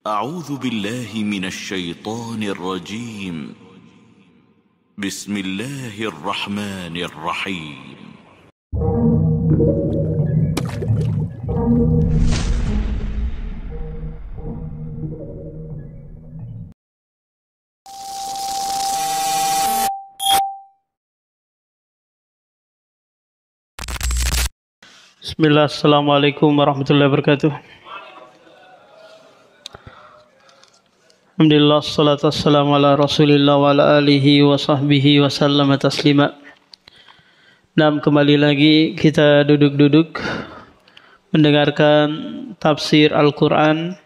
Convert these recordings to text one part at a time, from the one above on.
أعوذ بالله من الشيطان الرجيم. بسم الله الرحمن الرحيم. Bismillah, assalamualaikum warahmatullahi wabarakatuh. Alhamdulillah, salatu wassalamu ala rasulillah wa ala alihi wa sahbihi wa sallama taslima. Kembali lagi kita duduk-duduk mendengarkan tafsir Al-Quran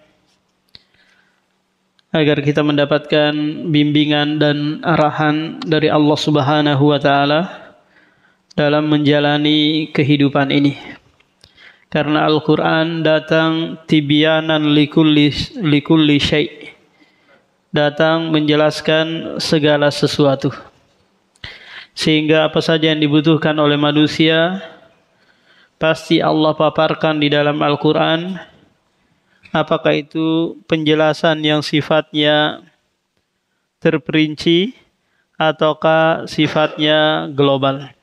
agar kita mendapatkan bimbingan dan arahan dari Allah Subhanahu wa ta'ala dalam menjalani kehidupan ini. Karena Al-Quran datang tibyanan likulli syai', datang menjelaskan segala sesuatu. Sehingga apa saja yang dibutuhkan oleh manusia, pasti Allah paparkan di dalam Al-Quran. Apakah itu penjelasan yang sifatnya terperinci, ataukah sifatnya global.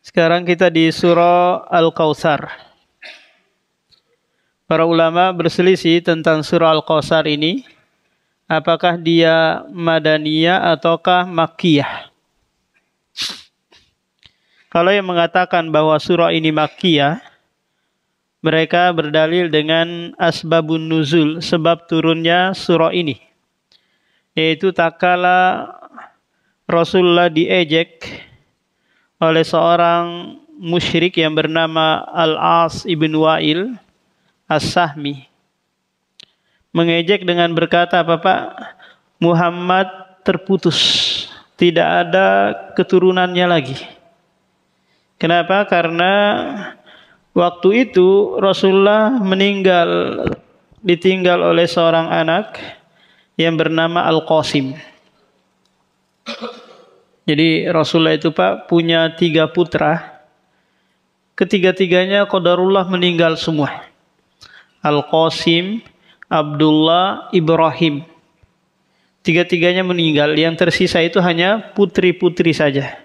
Sekarang kita di surah Al-Kautsar. Para ulama berselisih tentang surah Al-Kautsar ini, apakah dia Madaniyah ataukah Makkiyah. Kalau yang mengatakan bahwa surah ini Makkiyah, mereka berdalil dengan asbabun nuzul, sebab turunnya surah ini. Yaitu tatkala Rasulullah diejek oleh seorang musyrik yang bernama Al-As ibn Wa'il As-Sahmi. Mengejek dengan berkata, Bapak, Muhammad terputus, tidak ada keturunannya lagi. Kenapa? Karena waktu itu Rasulullah ditinggal oleh seorang anak yang bernama Al-Qasim. Jadi Rasulullah itu Pak punya 3 putra. Ketiga-tiganya qadarullah meninggal semua. Al-Qasim, Abdullah, Ibrahim. 3-tiganya meninggal. Yang tersisa itu hanya putri-putri saja.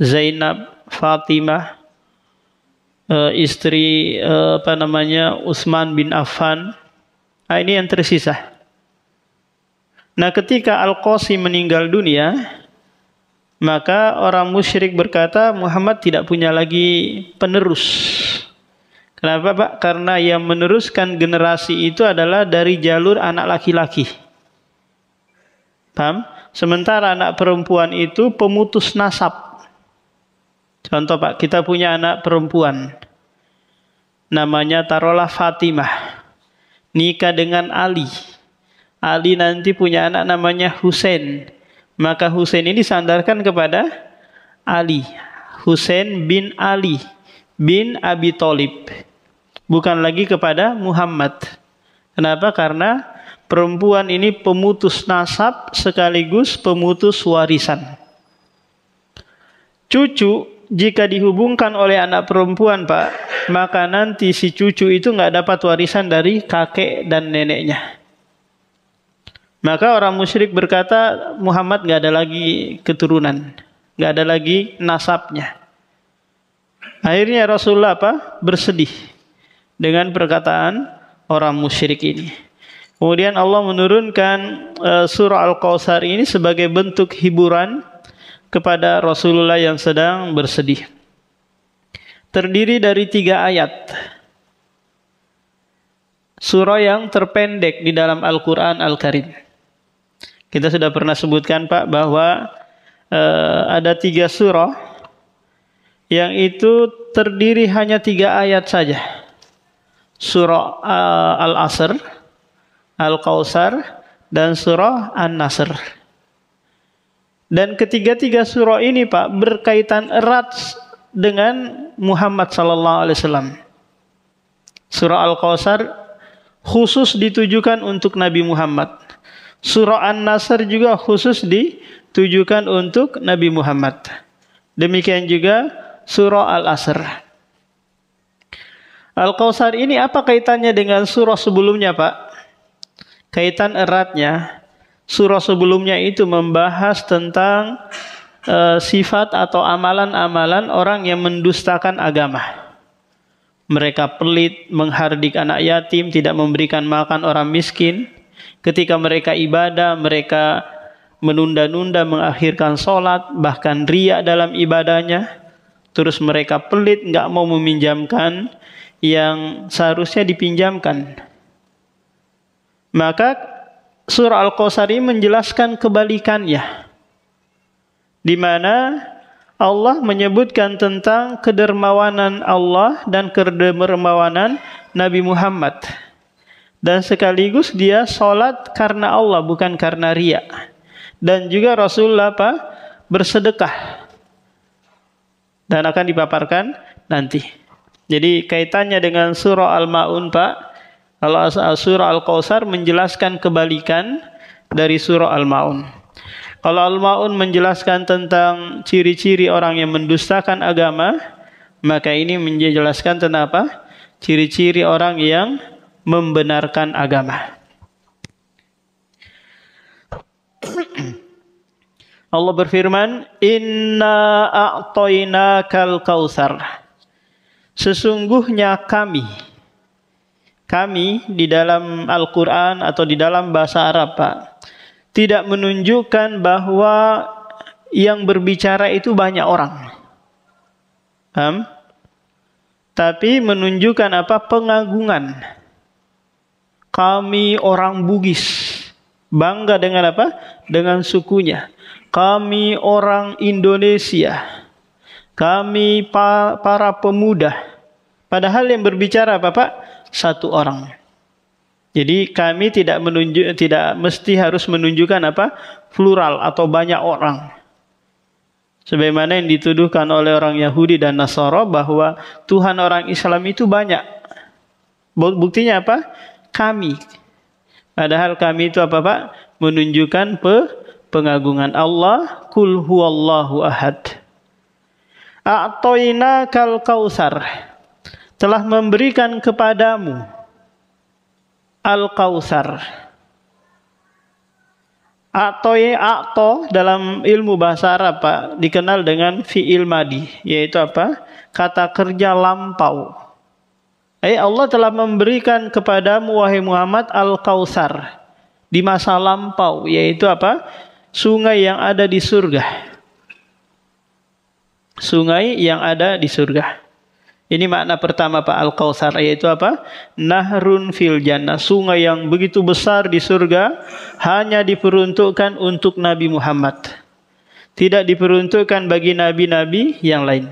Zainab, Fatimah, istri Utsman bin Affan. Nah, ini yang tersisa. Nah, ketika Al-Qasim meninggal dunia, maka orang musyrik berkata Muhammad tidak punya lagi penerus. Kenapa Pak? Karena yang meneruskan generasi itu adalah dari jalur anak laki-laki. Paham? Sementara anak perempuan itu pemutus nasab. Contoh Pak, kita punya anak perempuan. Namanya taruhlah Fatimah. Nikah dengan Ali. Ali nanti punya anak namanya Husain. Maka Husain ini disandarkan kepada Ali. Husain bin Ali bin Abi Thalib. Bukan lagi kepada Muhammad. Kenapa? Karena perempuan ini pemutus nasab sekaligus pemutus warisan. Cucu jika dihubungkan oleh anak perempuan Pak, maka nanti si cucu itu nggak dapat warisan dari kakek dan neneknya. Maka orang musyrik berkata Muhammad nggak ada lagi keturunan, nggak ada lagi nasabnya. Akhirnya Rasulullah bersedih dengan perkataan orang musyrik ini. Kemudian Allah menurunkan surah Al-Kautsar ini sebagai bentuk hiburan kepada Rasulullah yang sedang bersedih. Terdiri dari 3 ayat. Surah yang terpendek di dalam Al-Quran Al-Karim. Kita sudah pernah sebutkan Pak bahwa ada 3 surah yang itu terdiri hanya 3 ayat saja. Surah Al-Asr, Al-Kautsar, dan surah An-Nasr. Dan ketiga-tiga surah ini Pak berkaitan erat dengan Muhammad SAW. Surah Al-Kautsar khusus ditujukan untuk Nabi Muhammad. Surah An-Nasr juga khusus ditujukan untuk Nabi Muhammad. Demikian juga surah Al-Asr. Al-Kautsar ini apa kaitannya dengan surah sebelumnya, Pak? Kaitan eratnya. Surah sebelumnya itu membahas tentang sifat atau amalan-amalan orang yang mendustakan agama. Mereka pelit, menghardik anak yatim, tidak memberikan makan orang miskin. Ketika mereka ibadah, mereka menunda-nunda mengakhirkan sholat, bahkan riya dalam ibadahnya. Terus mereka pelit, nggak mau meminjamkan yang seharusnya dipinjamkan. Maka surah Al-Kautsar ini menjelaskan kebalikannya, di mana Allah menyebutkan tentang kedermawanan Allah dan kedermawanan Nabi Muhammad. Dan sekaligus dia sholat karena Allah, bukan karena riya. Dan juga Rasulullah bersedekah. Dan akan dipaparkan nanti. Jadi kaitannya dengan surah Al-Ma'un, Pak. Kalau surah Al-Kautsar menjelaskan kebalikan dari surah Al-Ma'un. Kalau Al-Ma'un menjelaskan tentang ciri-ciri orang yang mendustakan agama, maka ini menjelaskan tentang apa? Ciri-ciri orang yang membenarkan agama. Allah berfirman, Inna a'tainakal kautsar. Sesungguhnya kami di dalam Al-Quran atau di dalam bahasa Arab, Pak, tidak menunjukkan bahwa yang berbicara itu banyak orang. Paham? Tapi menunjukkan apa? Pengagungan. Kami orang Bugis. Bangga dengan apa? Dengan sukunya. Kami orang Indonesia. Kami para pemuda. Padahal yang berbicara apa, Pak? Satu orang. Jadi kami tidak mesti harus menunjukkan apa? Plural atau banyak orang. Sebagaimana yang dituduhkan oleh orang Yahudi dan Nasara bahwa Tuhan orang Islam itu banyak. Buktinya apa? Kami. Padahal kami itu apa, Pak? Menunjukkan pengagungan Allah. Qul huwallahu ahad. A'tainakal kautsar. Telah memberikan kepadamu Al-Kautsar. A'to dalam ilmu bahasa Arab, Pak, dikenal dengan fi'il madi, yaitu apa? Kata kerja lampau. Allah telah memberikan kepadamu wahai Muhammad Al-Kautsar di masa lampau, yaitu apa? Sungai yang ada di surga. Sungai yang ada di surga. Ini makna pertama, Pak, Al-Kautsar, yaitu apa? Nahrun fil jannah, sungai yang begitu besar di surga, hanya diperuntukkan untuk Nabi Muhammad. Tidak diperuntukkan bagi nabi-nabi yang lain.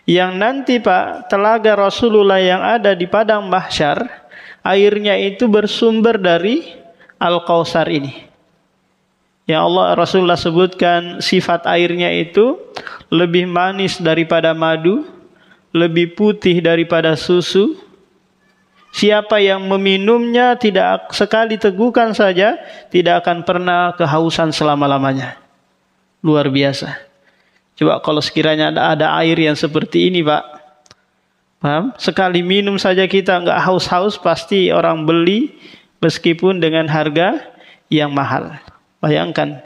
Yang nanti, Pak, telaga Rasulullah yang ada di padang mahsyar, airnya itu bersumber dari Al-Kautsar ini. Yang Rasulullah sebutkan sifat airnya itu lebih manis daripada madu, lebih putih daripada susu. Siapa yang meminumnya tidak sekali tegukan saja, tidak akan pernah kehausan selama-lamanya. Luar biasa. Coba kalau sekiranya ada air yang seperti ini, Pak. Paham? Sekali minum saja kita nggak haus-haus, pasti orang beli meskipun dengan harga yang mahal. Bayangkan.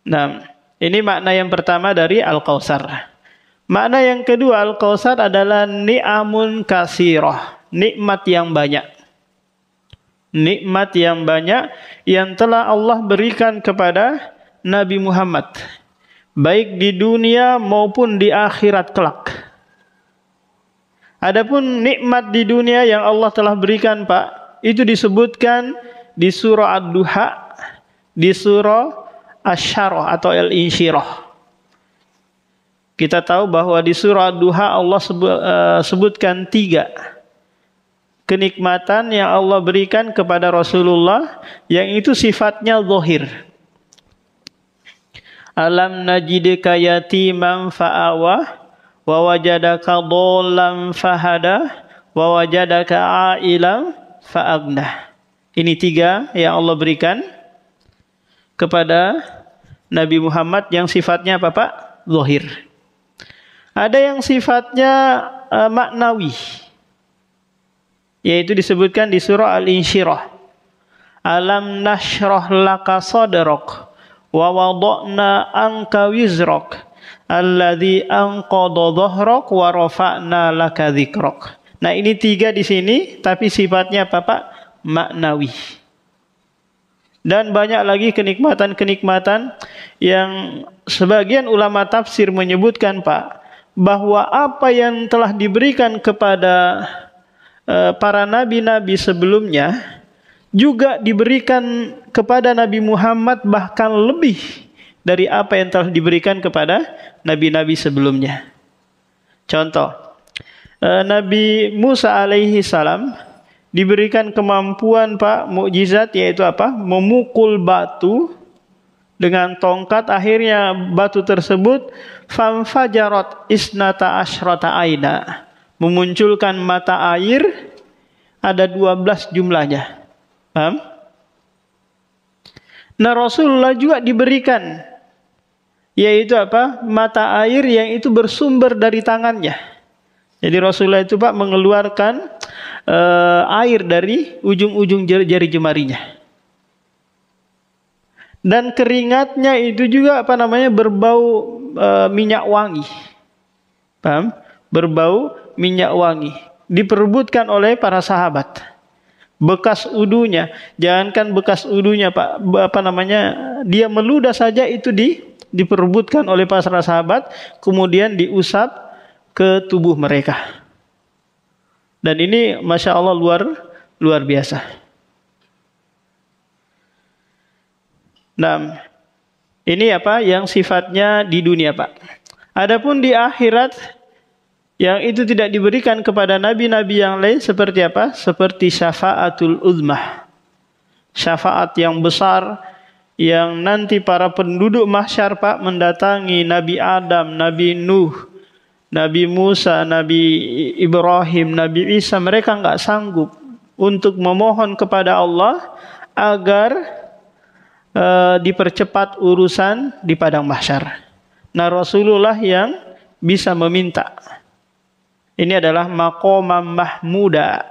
Nah, ini makna yang pertama dari Al-Kautsar. Makna yang kedua Al-Kautsar adalah ni'amun katsirah, nikmat yang banyak. Nikmat yang banyak yang telah Allah berikan kepada Nabi Muhammad, baik di dunia maupun di akhirat kelak. Adapun nikmat di dunia yang Allah telah berikan, Pak, itu disebutkan di surah Ad-Duha, di surah Asy-Syarah atau Al-Insyirah. Kita tahu bahwa di surah Ad-Duha Allah sebutkan 3 kenikmatan yang Allah berikan kepada Rasulullah, yang itu sifatnya zahir. Alam najidka yatiman fa'awa wa wajadaka dhallan fahada wa wajadaka a'ilan fa'aghnah. Ini 3 yang Allah berikan kepada Nabi Muhammad yang sifatnya apa, Pak? Zahir. Ada yang sifatnya maknawi, yaitu disebutkan di surah Al-Insyirah. Alam nashrah laka sadrak wa wada'na anka wizrak alladzi anqadha dhahrak wa rafa'na laka dzikrak. Nah, ini 3 di sini, tapi sifatnya apa, Pak? Maknawi. Dan banyak lagi kenikmatan-kenikmatan yang sebagian ulama tafsir menyebutkan, Pak, bahwa apa yang telah diberikan kepada para nabi-nabi sebelumnya juga diberikan kepada Nabi Muhammad, bahkan lebih dari apa yang telah diberikan kepada nabi-nabi sebelumnya. Contoh, Nabi Musa alaihi salam diberikan kemampuan, Pak, mukjizat, yaitu apa? Memukul batu dengan tongkat, akhirnya batu tersebut famfajarat isnata asyrata aina, memunculkan mata air, ada 12 jumlahnya. Paham? Nah, Rasulullah juga diberikan, yaitu apa? Mata air yang itu bersumber dari tangannya. Jadi Rasulullah itu, Pak, mengeluarkan air dari ujung-ujung jari jemarinya. Dan keringatnya itu juga apa namanya, berbau minyak wangi. Paham? Berbau minyak wangi. Diperebutkan oleh para sahabat. Bekas udunya, jangankan bekas udunya, Pak, apa namanya, dia meludah saja itu diperebutkan oleh para sahabat, kemudian diusap ke tubuh mereka. Dan ini Masya Allah luar biasa. Nah, ini apa yang sifatnya di dunia, Pak. Adapun di akhirat, yang itu tidak diberikan kepada nabi-nabi yang lain, seperti apa? Seperti syafaatul uzmah. Syafaat yang besar, yang nanti para penduduk mahsyar, Pak, mendatangi Nabi Adam, Nabi Nuh, Nabi Musa, Nabi Ibrahim, Nabi Isa. Mereka enggak sanggup untuk memohon kepada Allah agar dipercepat urusan di padang mahsyar. Nah, Rasulullah yang bisa meminta. Ini adalah maqamam mahmuda,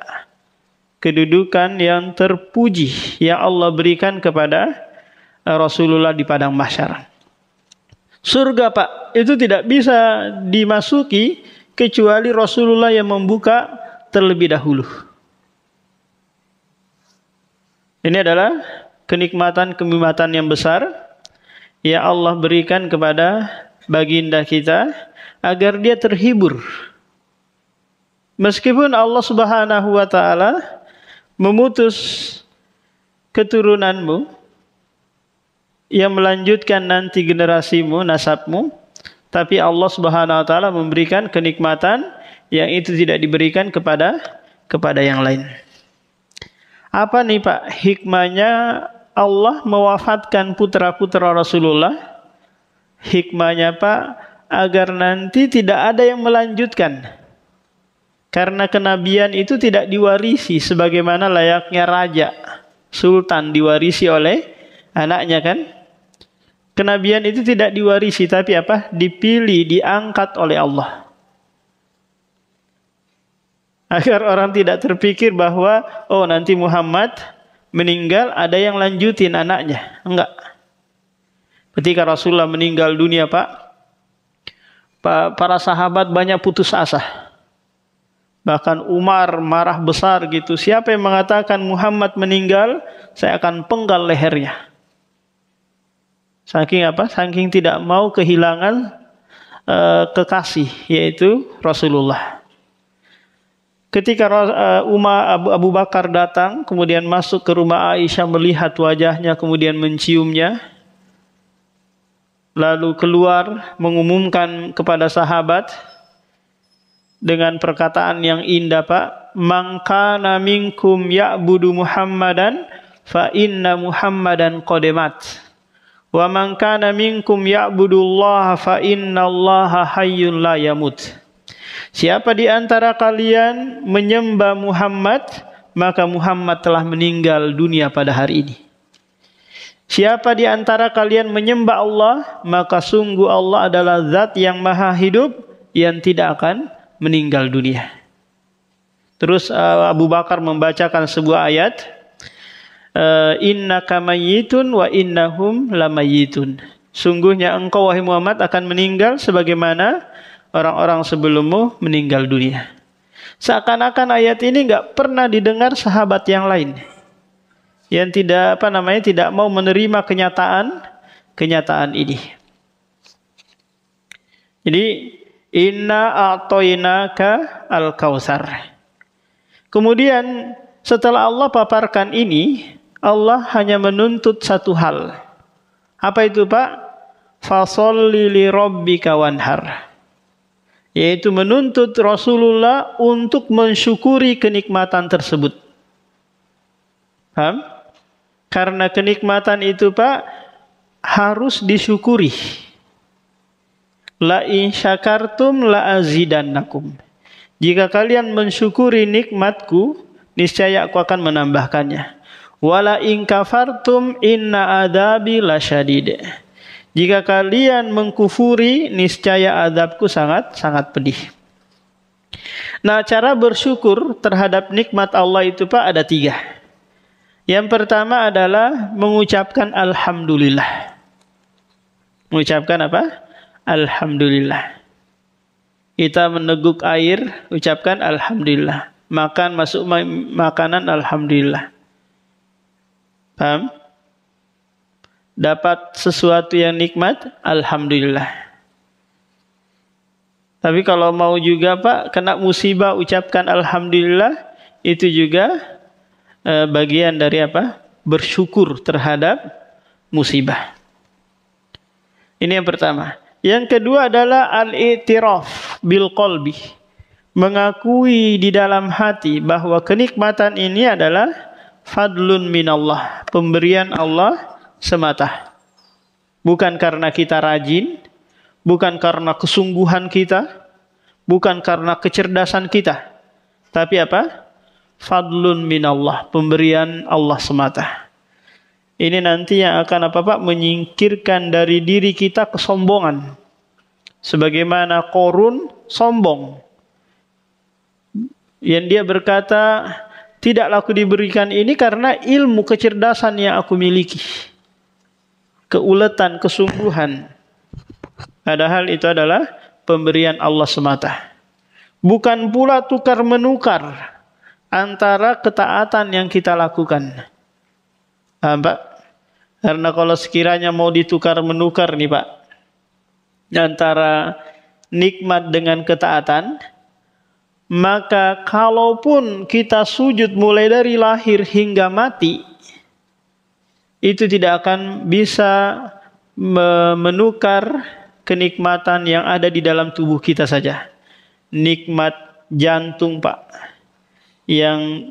kedudukan yang terpuji yang Allah berikan kepada Rasulullah di padang mahsyar. Surga, Pak, itu tidak bisa dimasuki kecuali Rasulullah yang membuka terlebih dahulu. Ini adalah kenikmatan yang besar yang Allah berikan kepada baginda kita agar dia terhibur. Meskipun Allah Subhanahu wa taala memutus keturunanmu yang melanjutkan nanti generasimu, nasabmu, tapi Allah Subhanahu wa taala memberikan kenikmatan yang itu tidak diberikan kepada yang lain. Apa nih, Pak, hikmahnya Allah mewafatkan putra-putra Rasulullah? Hikmahnya, Pak, agar nanti tidak ada yang melanjutkan. Karena kenabian itu tidak diwarisi sebagaimana layaknya raja, sultan diwarisi oleh anaknya, kan? Kenabian itu tidak diwarisi, tapi apa? Dipilih, diangkat oleh Allah. Agar orang tidak terpikir bahwa oh, nanti Muhammad meninggal ada yang lanjutin anaknya. Enggak. Ketika Rasulullah meninggal dunia, Pak, para sahabat banyak putus asa. Bahkan Umar marah besar gitu. Siapa yang mengatakan Muhammad meninggal, saya akan penggal lehernya. Saking apa? Saking tidak mau kehilangan kekasih, yaitu Rasulullah. Ketika Abu Bakar datang, kemudian masuk ke rumah Aisyah, melihat wajahnya, kemudian menciumnya, lalu keluar mengumumkan kepada sahabat dengan perkataan yang indah, Pak, man kana minkum ya'budu Muhammadan fa inna Muhammadan qad mat wa man kana minkum ya'budullaha fa innallaha hayyun la yamut. Siapa di antara kalian menyembah Muhammad, maka Muhammad telah meninggal dunia pada hari ini. Siapa di antara kalian menyembah Allah, maka sungguh Allah adalah zat yang maha hidup, yang tidak akan meninggal dunia. Terus Abu Bakar membacakan sebuah ayat, innaka mayyitun wa innahum lamayyitun. Sungguhnya engkau wahai Muhammad akan meninggal sebagaimana orang-orang sebelummu meninggal dunia. Seakan-akan ayat ini enggak pernah didengar sahabat yang lain yang tidak mau menerima kenyataan ini. Jadi inna a'toinaka al-kautsar. Kemudian setelah Allah paparkan ini, Allah hanya menuntut satu hal. Apa itu, Pak? Fasholli li rabbika wanhar. Yaitu menuntut Rasulullah untuk mensyukuri kenikmatan tersebut. Paham? Karena kenikmatan itu, Pak, harus disyukuri. La in syakartum la azidannakum. Jika kalian mensyukuri nikmatku, niscaya aku akan menambahkannya. Wala in kafartum inna adabi lasyadid. Jika kalian mengkufuri, niscaya adabku sangat pedih. Nah, cara bersyukur terhadap nikmat Allah itu, Pak, ada 3. Yang pertama adalah mengucapkan alhamdulillah. Mengucapkan apa? Alhamdulillah. Kita meneguk air, ucapkan alhamdulillah. Masuk makanan, alhamdulillah. Paham? Dapat sesuatu yang nikmat, alhamdulillah. Tapi kalau mau juga, Pak, kena musibah, ucapkan alhamdulillah. Itu juga bagian dari apa? Bersyukur terhadap musibah. Ini yang pertama. Yang kedua adalah al-i'tiraf bil qalbi. Mengakui di dalam hati bahwa kenikmatan ini adalah fadlun minallah, pemberian Allah semata. Bukan karena kita rajin, bukan karena kesungguhan kita, bukan karena kecerdasan kita. Tapi apa? Fadlun minallah, pemberian Allah semata. Ini nanti yang akan apa, Pak? Menyingkirkan dari diri kita kesombongan. Sebagaimana Qorun sombong. Yang dia berkata, tidaklah aku diberikan ini karena ilmu kecerdasan yang aku miliki. Keuletan, kesungguhan. Padahal itu adalah pemberian Allah semata. Bukan pula tukar-menukar antara ketaatan yang kita lakukan. Pak, karena kalau sekiranya mau ditukar-menukar nih, Pak, antara nikmat dengan ketaatan, maka kalaupun kita sujud mulai dari lahir hingga mati, itu tidak akan bisa menukar kenikmatan yang ada di dalam tubuh kita saja. Nikmat jantung, Pak, yang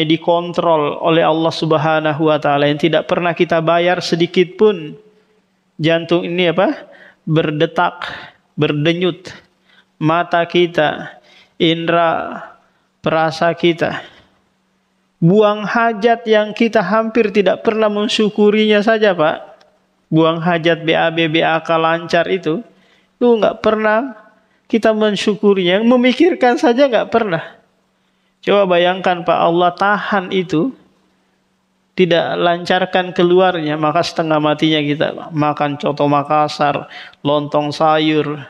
dikontrol oleh Allah Subhanahu wa taala, yang tidak pernah kita bayar sedikit pun. Jantung ini berdetak, berdenyut. Mata kita, indera perasa kita, buang hajat yang kita hampir tidak pernah mensyukurinya saja, Pak. Buang hajat BAB, BAK lancar itu nggak pernah kita mensyukurinya. Memikirkan saja nggak pernah. Coba bayangkan, Pak, Allah tahan itu, tidak lancarkan keluarnya, maka setengah matinya kita, Pak. Makan coto Makassar, lontong sayur,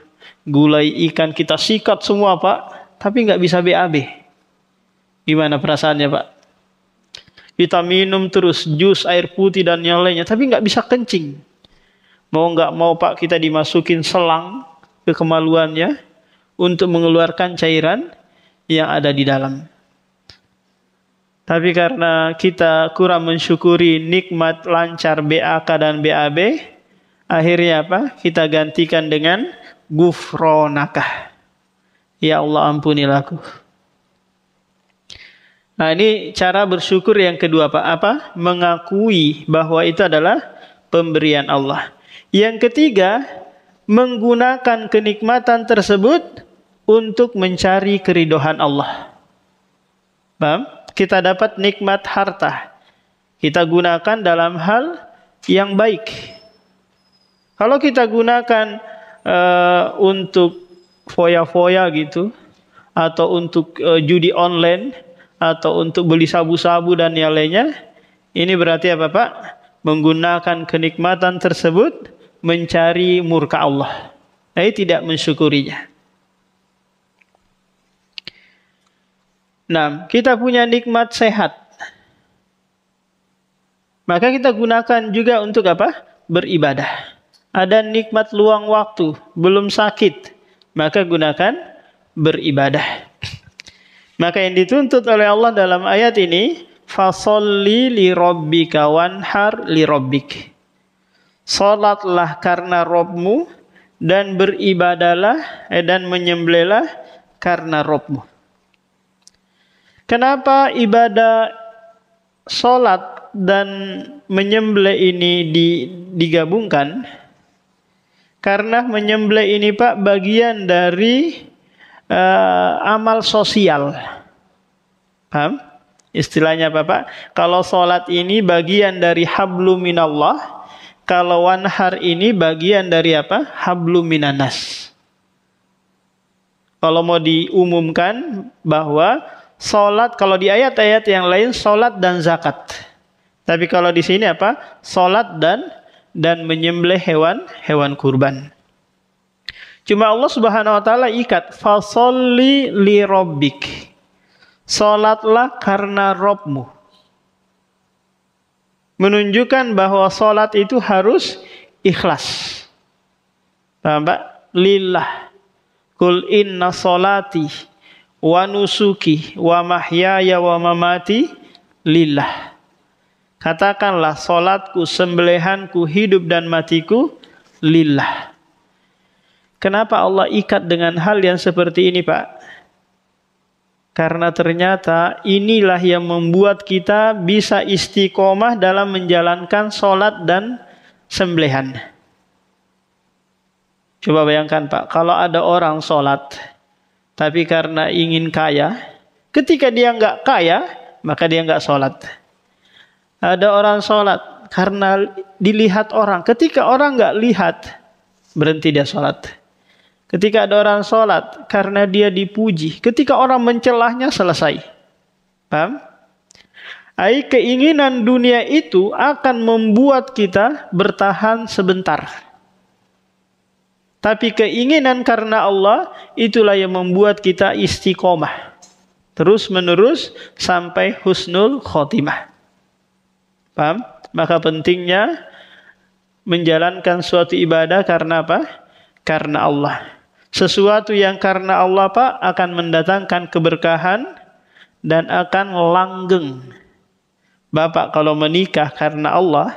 gulai ikan, kita sikat semua, Pak, tapi nggak bisa BAB. Gimana perasaannya, Pak? Kita minum terus jus, air putih dan yang lainnya, tapi nggak bisa kencing. Mau nggak mau, Pak, kita dimasukin selang ke kemaluannya untuk mengeluarkan cairan yang ada di dalam. Tapi karena kita kurang mensyukuri nikmat lancar BAK dan BAB, akhirnya apa? Kita gantikan dengan gufronakah. Ya Allah, ampunilah aku. Nah, ini cara bersyukur yang kedua, Pak. Mengakui bahwa itu adalah pemberian Allah. Yang ketiga, menggunakan kenikmatan tersebut untuk mencari keridhaan Allah. Paham? Kita dapat nikmat harta, kita gunakan dalam hal yang baik. Kalau kita gunakan untuk foya-foya gitu, atau untuk judi online, atau untuk beli sabu-sabu dan yang lainnya, ini berarti apa Pak? Menggunakan kenikmatan tersebut mencari murka Allah. Nah, tidak mensyukurinya. Nah, kita punya nikmat sehat. Maka kita gunakan juga untuk apa? Beribadah. Ada nikmat luang waktu, belum sakit, maka gunakan beribadah. Maka yang dituntut oleh Allah dalam ayat ini, fasolli li rabbika wanhar li rabbik. Salatlah karena Rabbmu dan beribadahlah dan menyembelihlah karena Rabbmu. Kenapa ibadah salat dan menyembelih ini digabungkan? Karena menyembelih ini Pak bagian dari amal sosial. Paham? Istilahnya apa Pak? Kalau salat ini bagian dari hablum minallah, kalau wanhar ini bagian dari apa? Hablum minanas. Kalau mau diumumkan bahwa salat, kalau di ayat-ayat yang lain salat dan zakat. Tapi kalau di sini apa? Salat dan menyembelih hewan kurban. Cuma Allah Subhanahu wa taala ikat fasolli li rabbik. Salatlah karena Rabbmu. Menunjukkan bahwa salat itu harus ikhlas. Paham Pak? Lillah. Qul inna salati wa nusuki wa mahyaya wa mamati lillah. Katakanlah salatku, sembelihanku, hidup dan matiku lillah. Kenapa Allah ikat dengan hal yang seperti ini Pak? Karena ternyata inilah yang membuat kita bisa istiqomah dalam menjalankan salat dan sembelihan. Coba bayangkan Pak, kalau ada orang salat, tapi karena ingin kaya, ketika dia nggak kaya, maka dia nggak salat. Ada orang salat karena dilihat orang, ketika orang nggak lihat, berhenti dia salat. Ketika ada orang sholat karena dia dipuji, ketika orang mencelahnya selesai. Paham? Keinginan dunia itu akan membuat kita bertahan sebentar. Tapi keinginan karena Allah itulah yang membuat kita istiqomah. Terus menerus sampai husnul khotimah. Paham? Maka pentingnya menjalankan suatu ibadah karena apa? Karena Allah. Sesuatu yang karena Allah Pak akan mendatangkan keberkahan dan akan langgeng. Bapak kalau menikah karena Allah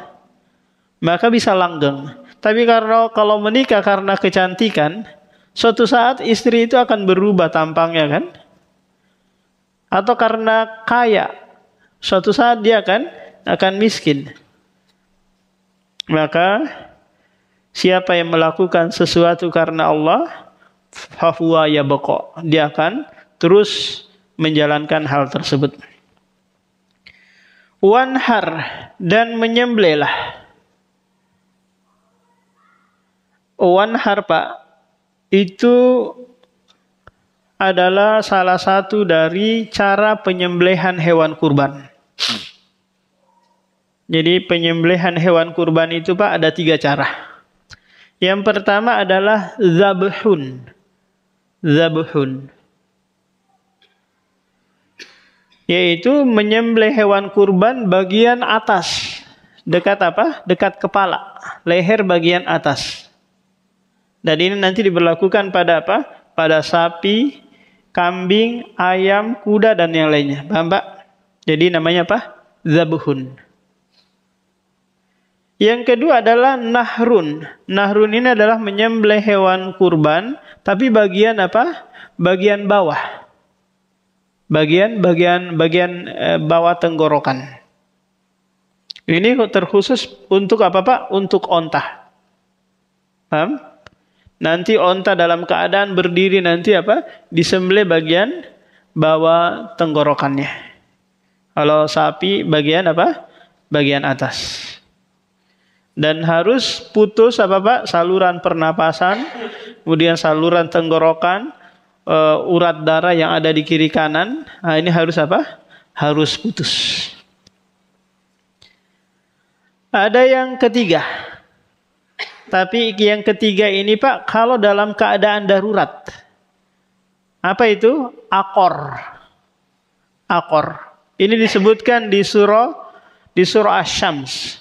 maka bisa langgeng. Tapi kalau menikah karena kecantikan, suatu saat istri itu akan berubah tampangnya kan? Atau karena kaya, suatu saat dia akan miskin. Maka siapa yang melakukan sesuatu karena Allah, fahuwa yabqa, dia akan terus menjalankan hal tersebut. Wanhar, dan menyembelihlah. Wanhar Pak, itu adalah salah satu dari cara penyembelihan hewan kurban. Jadi penyembelihan hewan kurban itu Pak ada 3 cara. Yang pertama adalah zabhun. Zabhun. Yaitu menyembelih hewan kurban bagian atas. Dekat apa? Dekat kepala. Leher bagian atas. Dan ini nanti diberlakukan pada apa? Pada sapi, kambing, ayam, kuda dan yang lainnya. Paham Pak? Jadi namanya apa? Zabhun. Yang kedua adalah nahrun. Nahrun ini adalah menyembelih hewan kurban, tapi bagian apa? Bagian bawah. Bagian bawah tenggorokan. Ini terkhusus untuk apa Pak? Untuk onta. Paham? Nanti onta dalam keadaan berdiri nanti apa? Disembelih bagian bawah tenggorokannya. Kalau sapi bagian apa? Bagian atas. Dan harus putus apa Pak? Saluran pernapasan kemudian saluran tenggorokan, urat darah yang ada di kiri kanan, nah ini harus apa? Harus putus. Ada yang ketiga. Tapi yang ketiga ini Pak, kalau dalam keadaan darurat. Apa itu? Akor. Akor. Ini disebutkan di surah Asy-Syams.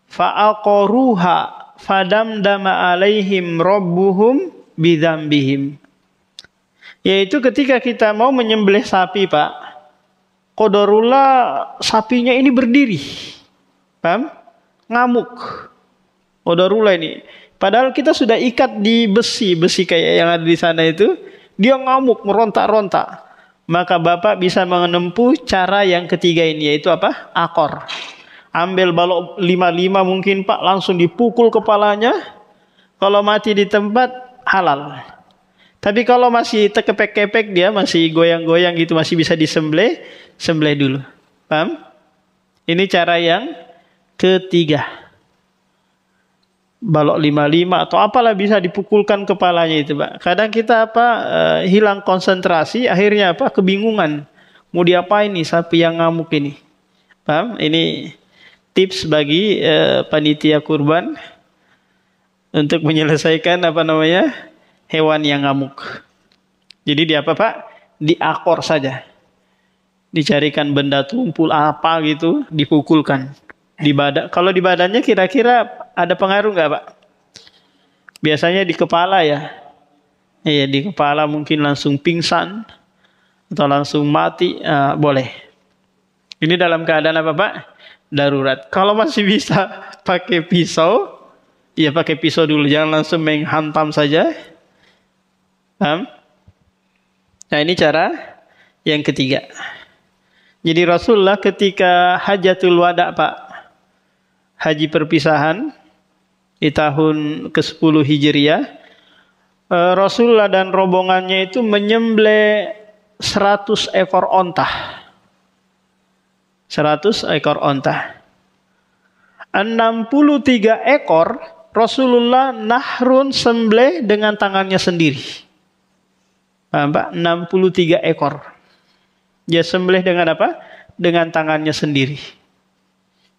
Fa'aqaruha fadamdama alaihim rabbuhum bidzambihim. Yaitu ketika kita mau menyembelih sapi Pak, qadarullah sapinya ini berdiri. Paham? Ngamuk. Qadarullah ini. Padahal kita sudah ikat di besi kayak yang ada di sana itu. Dia ngamuk, merontak-rontak. Maka Bapak bisa menempuh cara yang ketiga ini, yaitu apa? Akor. Ambil balok 55 mungkin Pak, langsung dipukul kepalanya. Kalau mati di tempat, halal. Tapi kalau masih tekepek-kepek dia, masih goyang-goyang gitu, masih bisa disembelih, sembelih dulu. Paham? Ini cara yang ketiga. Balok 55 atau apalah bisa dipukulkan kepalanya itu Pak. Kadang kita hilang konsentrasi, akhirnya kebingungan. Mau diapain nih sapi yang ngamuk ini. Paham? Ini tips bagi panitia kurban untuk menyelesaikan hewan yang ngamuk. Jadi dia Pak? Diakor saja. Dicarikan benda tumpul apa gitu, dipukulkan. Di badan. Kalau di badannya kira-kira ada pengaruh nggak Pak? Biasanya di kepala ya. Iya, di kepala mungkin langsung pingsan atau langsung mati, boleh. Ini dalam keadaan apa Pak? Darurat. Kalau masih bisa pakai pisau, ya pakai pisau dulu, jangan langsung menghantam saja. Paham? Nah ini cara yang ketiga. Jadi Rasulullah ketika hajatul wada Pak, haji perpisahan di tahun ke-10 Hijriah, Rasulullah dan rombongannya itu menyembelih 100 ekor onta. 100 ekor onta. 63 ekor Rasulullah nahrun sembelih dengan tangannya sendiri. Paham Pak? 63 ekor. Dia sembelih dengan apa? Dengan tangannya sendiri.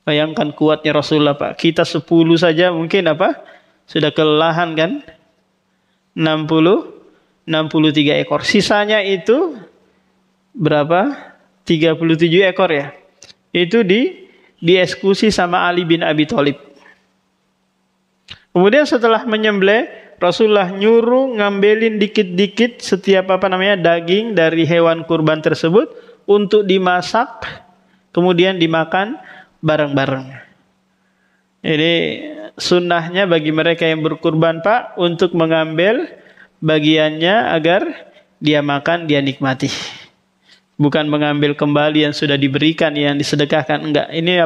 Bayangkan kuatnya Rasulullah Pak. Kita 10 saja mungkin sudah kelelahan kan? 63 ekor. Sisanya itu berapa? 37 ekor ya. Itu dieksekusi sama Ali bin Abi Thalib. Kemudian setelah menyembelih, Rasulullah nyuruh ngambilin dikit-dikit setiap daging dari hewan kurban tersebut untuk dimasak, kemudian dimakan bareng-bareng. Jadi sunnahnya bagi mereka yang berkurban Pak untuk mengambil bagiannya agar dia makan, dia nikmati. Bukan mengambil kembali yang sudah diberikan, yang disedekahkan, enggak. Ini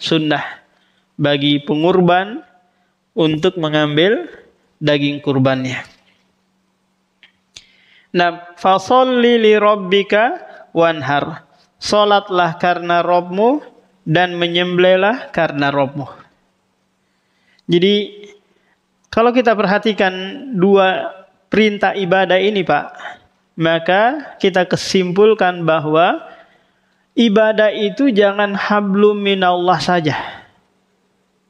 sunnah bagi pengurban untuk mengambil daging kurbannya. Nah, fasolli li rabbika wanhar. Salatlah karena Rabbmu dan menyembelihlah karena Rabbmu. Jadi kalau kita perhatikan dua perintah ibadah ini Pak, maka kita kesimpulkan bahwa ibadah itu jangan hablum minallah saja,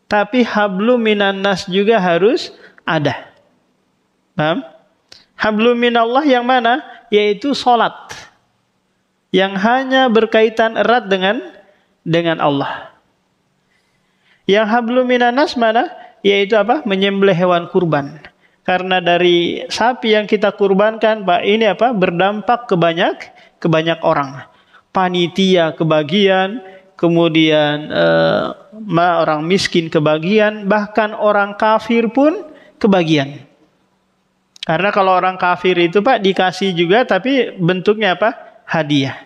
tapi hablum minannas juga harus ada. Paham? Hablum minallah yang mana? Yaitu salat, yang hanya berkaitan erat dengan Allah. Yang hablum minannas mana? Yaitu menyembelih hewan kurban. Karena dari sapi yang kita kurbankan Pak, ini berdampak ke banyak orang. Panitia kebagian, kemudian orang miskin kebagian, bahkan orang kafir pun kebagian. Karena kalau orang kafir itu Pak dikasih juga, tapi bentuknya hadiah.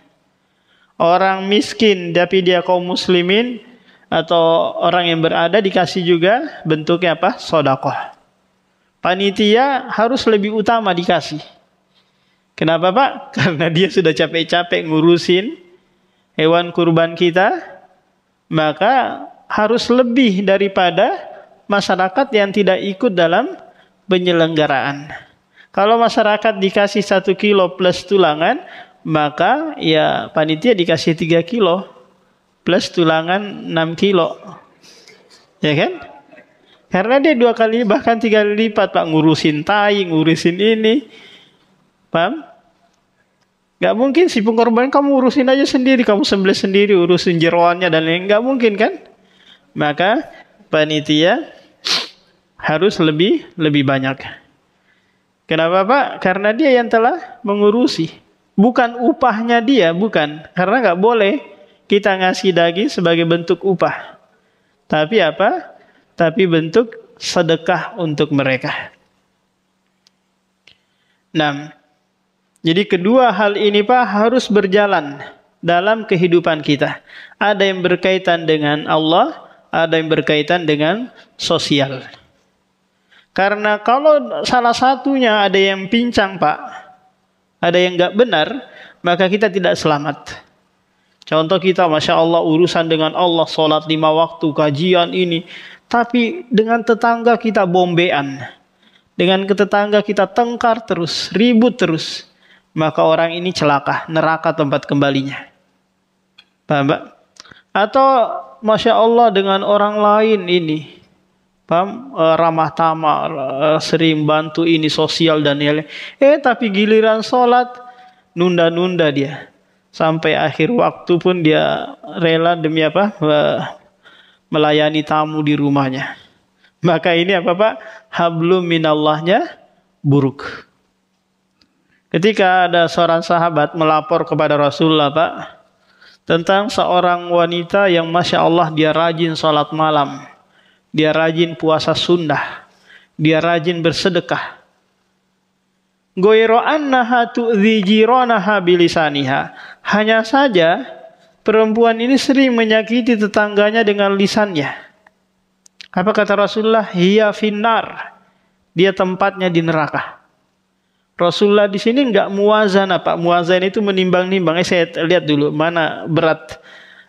Orang miskin tapi dia kaum muslimin atau orang yang berada dikasih juga bentuknya sedekah. Panitia harus lebih utama dikasih. Kenapa Pak? Karena dia sudah capek-capek ngurusin hewan kurban kita, maka harus lebih daripada masyarakat yang tidak ikut dalam penyelenggaraan. Kalau masyarakat dikasih 1 kilo plus tulangan, maka ya panitia dikasih 3 kilo plus tulangan 6 kilo. Ya kan? Karena dia 2 kali bahkan 3 kali lipat Pak, ngurusin tai, ngurusin ini. Paham? Gak mungkin si pengorban kamu urusin aja sendiri, kamu sembelih sendiri, urusin jeroannya dan lain, gak mungkin kan? Maka panitia harus lebih banyak. Kenapa Pak? Karena dia yang telah mengurusi. Bukan upahnya dia, bukan. Karena nggak boleh kita ngasih daging sebagai bentuk upah. Tapi apa? Tapi bentuk sedekah untuk mereka. Nah, jadi kedua hal ini Pak harus berjalan dalam kehidupan kita. Ada yang berkaitan dengan Allah, ada yang berkaitan dengan sosial. Karena kalau salah satunya ada yang pincang Pak, ada yang nggak benar, maka kita tidak selamat. Contoh kita, Masya Allah, urusan dengan Allah, sholat 5 waktu, kajian ini. Tapi dengan tetangga kita bombean. Dengan tetangga kita tengkar terus, ribut terus. Maka orang ini celaka, neraka tempat kembalinya. Paham Pak? Atau Masya Allah dengan orang lain ini. Paham? Ramah tamah, sering bantu ini sosial dan lain-lain. Tapi giliran sholat, nunda-nunda dia. Sampai akhir waktu pun dia rela demi apa? Melayani tamu di rumahnya. Maka ini apa Pak? Hablum minallahnya buruk. Ketika ada seorang sahabat melapor kepada Rasulullah Pak, tentang seorang wanita yang Masya Allah dia rajin sholat malam. Dia rajin puasa sunnah. Dia rajin bersedekah. Ghairu annaha tu'dzi jiranaha bilisaniha. Hanya saja perempuan ini sering menyakiti tetangganya dengan lisannya. Apa kata Rasulullah? Hiya finnar. Dia tempatnya di neraka. Rasulullah di sini enggak muwazanah Pak. Muwazanah itu menimbang-nimbang. Saya lihat dulu mana berat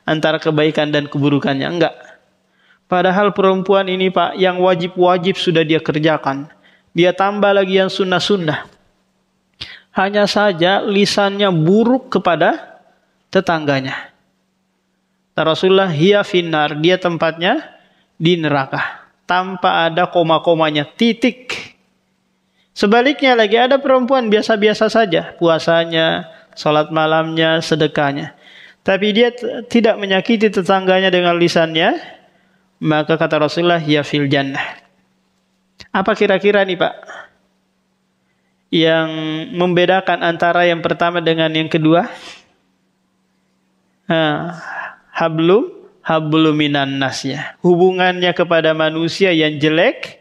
antara kebaikan dan keburukannya. Enggak. Padahal perempuan ini Pak, yang wajib-wajib sudah dia kerjakan. Dia tambah lagi yang sunnah-sunnah. Hanya saja lisannya buruk kepada tetangganya. Rasulullah hiya finnar, dia tempatnya di neraka. Tanpa ada koma-komanya, titik. Sebaliknya lagi ada perempuan biasa-biasa saja. Puasanya, sholat malamnya, sedekahnya. Tapi dia tidak menyakiti tetangganya dengan lisannya. Maka kata Rasulullah, ya fil jannah. Apa kira-kira nih Pak? Yang membedakan antara yang pertama dengan yang kedua? Hablum minan nasnya. Hubungannya kepada manusia yang jelek,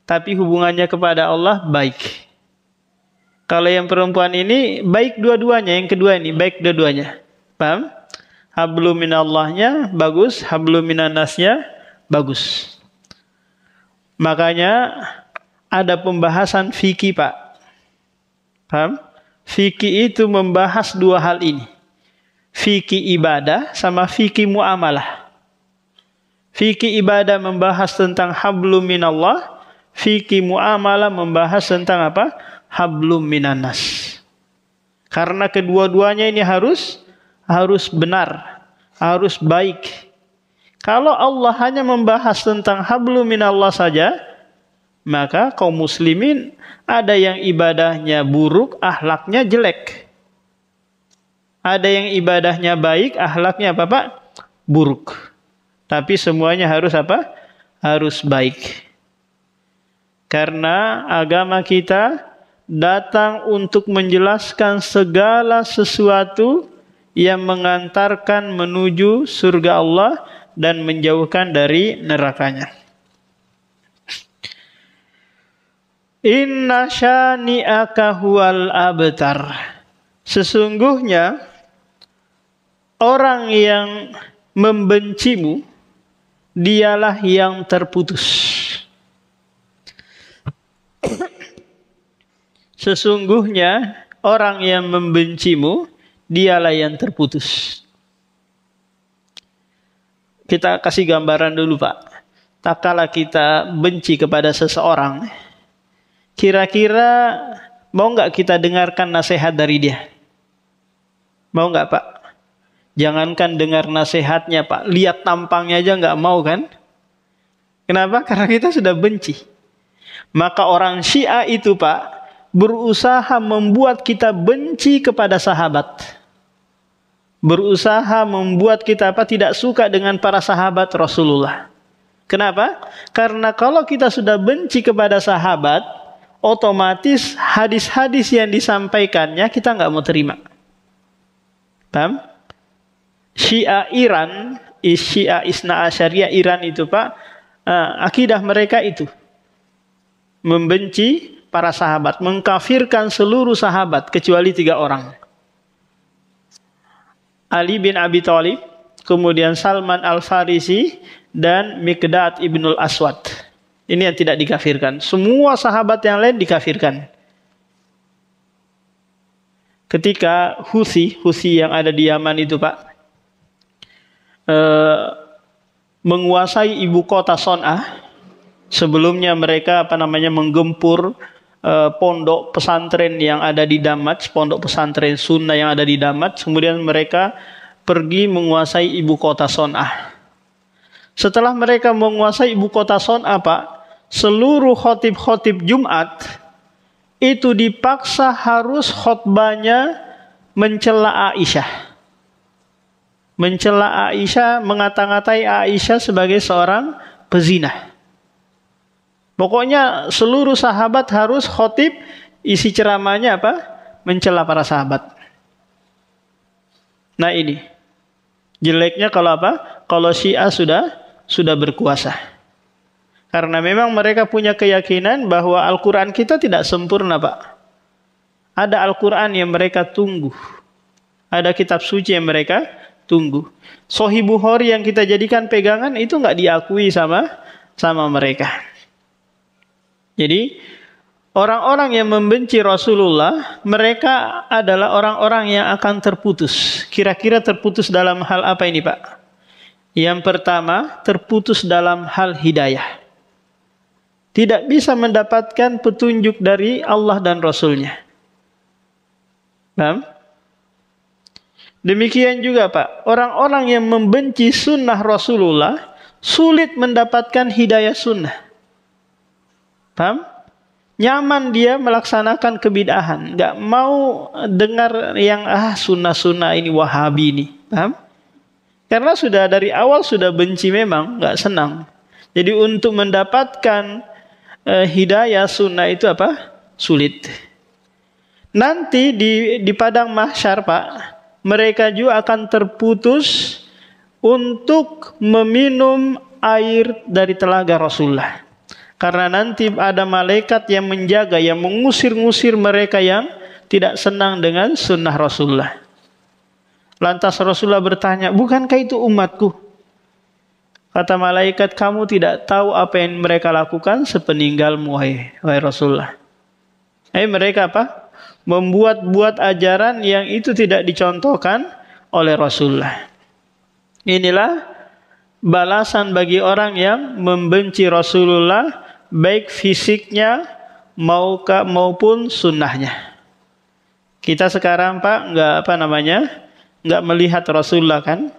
tapi hubungannya kepada Allah baik. Kalau yang perempuan ini baik dua-duanya, yang kedua ini baik dua-duanya. Paham? Hablum minallahnya bagus, hablum minannasnya bagus. Makanya ada pembahasan fikih Pak. Paham? Fikih itu membahas dua hal ini. Fikih ibadah sama fikih muamalah. Fikih ibadah membahas tentang hablum minallah, fikih muamalah membahas tentang apa? Hablum minannas. Karena kedua-duanya ini harus benar, harus baik. Kalau Allah hanya membahas tentang hablum minallah saja, maka kaum muslimin ada yang ibadahnya buruk, akhlaknya jelek. Ada yang ibadahnya baik, akhlaknya apa Pak? Buruk. Tapi semuanya harus apa? Harus baik. Karena agama kita datang untuk menjelaskan segala sesuatu yang mengantarkan menuju surga Allah dan menjauhkan dari nerakanya. Inna syani'aka huwal abtar. Sesungguhnya orang yang membencimu dialah yang terputus. Sesungguhnya orang yang membencimu dialah yang terputus. Kita kasih gambaran dulu Pak. Tak kala kita benci kepada seseorang, Kira-kira mau nggak kita dengarkan nasihat dari dia? Mau nggak Pak? Jangankan dengar nasihatnya Pak, lihat tampangnya aja nggak mau kan? Kenapa? Karena kita sudah benci. Maka orang Syiah itu Pak, berusaha membuat kita benci kepada sahabat. Berusaha membuat kita tidak suka dengan para sahabat Rasulullah. Kenapa? Karena kalau kita sudah benci kepada sahabat, otomatis hadis-hadis yang disampaikannya kita nggak mau terima. Paham? Syiah Iran, Syiah Isna Asyariyah Iran itu Pak, akidah mereka itu membenci para sahabat, mengkafirkan seluruh sahabat kecuali 3 orang. Ali bin Abi Thalib, kemudian Salman Al-Farisi, dan Miqdad ibnul Aswad. Ini yang tidak dikafirkan. Semua sahabat yang lain dikafirkan. Ketika Houthi yang ada di Yaman itu Pak, menguasai ibu kota Son'ah. Sebelumnya mereka menggempur pondok pesantren yang ada di Damat, pondok pesantren Sunnah yang ada di Damat. Kemudian mereka pergi menguasai ibu kota Son'ah. Setelah mereka menguasai ibu kota Son'ah Pak, seluruh khotib-khotib Jumat itu dipaksa harus khutbahnya mencela Aisyah. Mencela Aisyah, mengata-ngatai Aisyah sebagai seorang pezina. Pokoknya seluruh sahabat harus khotib, isi ceramahnya apa? Mencela para sahabat. Nah ini, jeleknya kalau apa? Kalau Syiah sudah berkuasa. Karena memang mereka punya keyakinan bahwa Al-Quran kita tidak sempurna Pak. Ada Al-Quran yang mereka tunggu. Ada kitab suci yang mereka tunggu. Sahih Bukhari yang kita jadikan pegangan itu nggak diakui sama mereka. Jadi orang-orang yang membenci Rasulullah, mereka adalah orang-orang yang akan terputus. Kira-kira terputus dalam hal apa ini Pak? Yang pertama, terputus dalam hal hidayah. Tidak bisa mendapatkan petunjuk dari Allah dan Rasulnya. Paham? Demikian juga Pak, orang-orang yang membenci sunnah Rasulullah sulit mendapatkan hidayah sunnah. Paham? Nyaman dia melaksanakan kebid'ahan, nggak mau dengar yang sunnah-sunnah ini Wahabi ini. Paham? Karena sudah dari awal sudah benci memang, nggak senang. Jadi untuk mendapatkan hidayah sunnah itu apa? Sulit. Nanti di padang mahsyar Pak, mereka juga akan terputus untuk meminum air dari telaga Rasulullah. Karena nanti ada malaikat yang menjaga, yang mengusir-ngusir mereka yang tidak senang dengan sunnah Rasulullah. Lantas Rasulullah bertanya, bukankah itu umatku? Kata malaikat, kamu tidak tahu apa yang mereka lakukan sepeninggalmu, wahai Rasulullah. Mereka apa? Membuat-buat ajaran yang itu tidak dicontohkan oleh Rasulullah. Inilah balasan bagi orang yang membenci Rasulullah, baik fisiknya maupun sunnahnya. Kita sekarang Pak nggak melihat Rasulullah kan?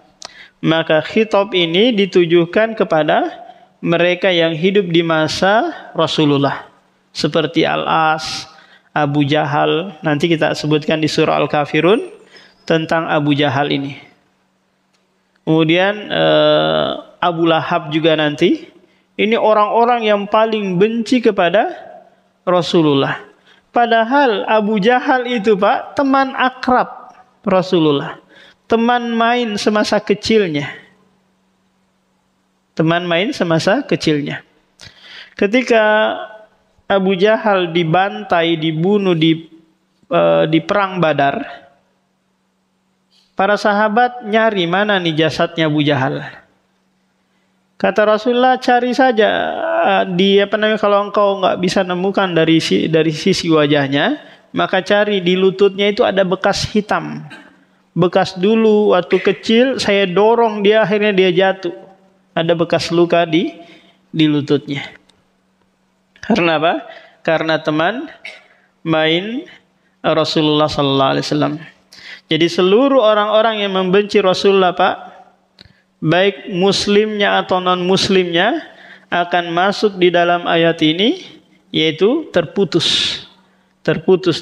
Maka khitab ini ditujukan kepada mereka yang hidup di masa Rasulullah, seperti Al-As, Abu Jahal. Nanti kita sebutkan di surah Al-Kafirun tentang Abu Jahal ini. Kemudian Abu Lahab juga nanti. Ini orang-orang yang paling benci kepada Rasulullah. Padahal Abu Jahal itu Pak, teman akrab Rasulullah. Teman main semasa kecilnya. Teman main semasa kecilnya. Ketika Abu Jahal dibantai, dibunuh di perang Badar, para sahabat nyari mana nih jasadnya Abu Jahal. Kata Rasulullah, cari saja kalau engkau nggak bisa nemukan dari sisi wajahnya, maka cari di lututnya itu ada bekas hitam. Bekas dulu waktu kecil saya dorong dia, akhirnya dia jatuh. Ada bekas luka di lututnya. Karena apa? Karena teman main Rasulullah sallallahu alaihi wasallam. Jadi seluruh orang-orang yang membenci Rasulullah, Pak, baik muslimnya atau non-muslimnya, akan masuk di dalam ayat ini, yaitu terputus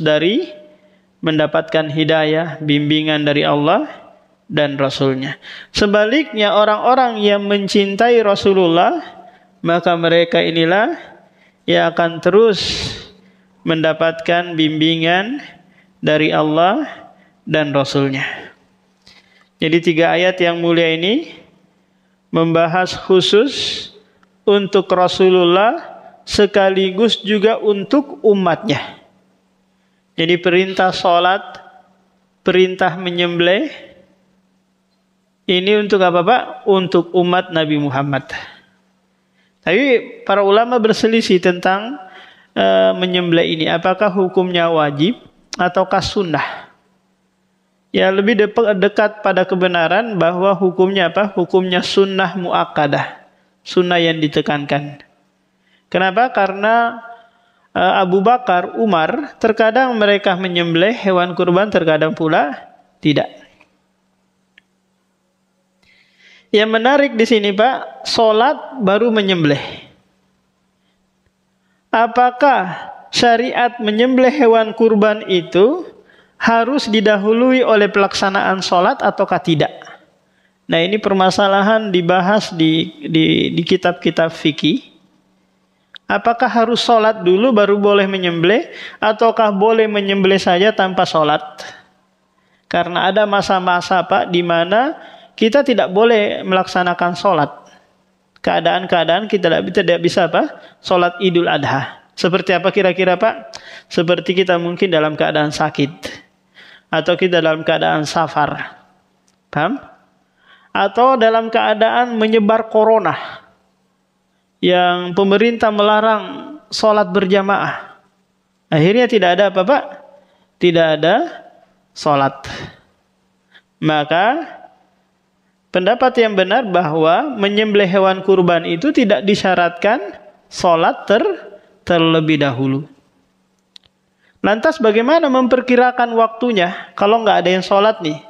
dari mendapatkan hidayah, bimbingan dari Allah dan Rasulnya. Sebaliknya orang-orang yang mencintai Rasulullah, maka mereka inilah yang akan terus mendapatkan bimbingan dari Allah dan Rasulnya. Jadi 3 ayat yang mulia ini membahas khusus untuk Rasulullah sekaligus juga untuk umatnya. Jadi perintah sholat, perintah menyembelih, ini untuk apa, Pak? Untuk umat Nabi Muhammad. Tapi para ulama berselisih tentang menyembelih ini. Apakah hukumnya wajib ataukah sunnah? Ya, lebih dekat pada kebenaran bahwa hukumnya apa? Hukumnya sunnah muakkadah. Sunnah yang ditekankan. Kenapa? Karena Abu Bakar, Umar, terkadang mereka menyembelih hewan kurban, terkadang pula tidak. Yang menarik di sini, Pak, sholat baru menyembelih. Apakah syariat menyembelih hewan kurban itu harus didahului oleh pelaksanaan sholat ataukah tidak? Nah, ini permasalahan dibahas di kitab-kitab fikih. Apakah harus sholat dulu baru boleh menyembelih, ataukah boleh menyembelih saja tanpa sholat? Karena ada masa-masa, Pak, di mana kita tidak boleh melaksanakan sholat. Keadaan-keadaan kita tidak bisa apa? Sholat Idul Adha. Seperti apa kira-kira, Pak? Seperti kita mungkin dalam keadaan sakit, atau kita dalam keadaan safar. Paham? Atau dalam keadaan menyebar corona yang pemerintah melarang sholat berjamaah. Akhirnya tidak ada apa, Pak? Tidak ada sholat. Maka pendapat yang benar bahwa menyembelih hewan kurban itu tidak disyaratkan sholat terlebih dahulu. Lantas bagaimana memperkirakan waktunya kalau nggak ada yang sholat nih?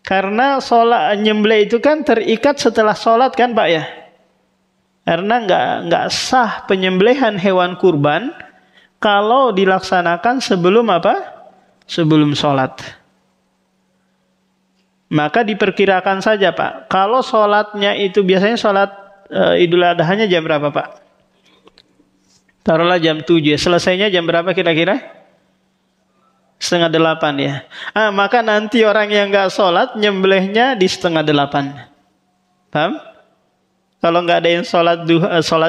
Karena sholat nyembelih itu kan terikat setelah sholat kan, Pak, ya? Karena nggak sah penyembelihan hewan kurban kalau dilaksanakan sebelum apa? Sebelum sholat. Maka diperkirakan saja, Pak. Kalau sholatnya itu biasanya sholat Idul Adha-nya jam berapa, Pak? Taruhlah jam 7 ya. Selesainya jam berapa kira-kira? 7:30 ya. Maka nanti orang yang nggak sholat nyembelihnya di 7:30. Paham? Kalau nggak ada yang sholat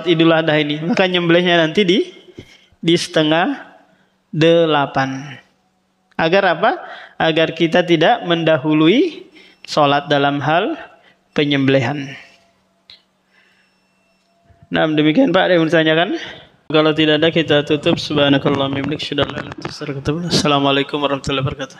Idul Adha ini, maka nyembelihnya nanti di 7:30. Agar apa? Agar kita tidak mendahului sholat dalam hal penyembelihan. Nah, demikian, Pak, ada yang ditanyakan? Kalau tidak ada, kita tutup. Subhanakallahumma wa bihamdika, Assalamualaikum warahmatullahi wabarakatuh.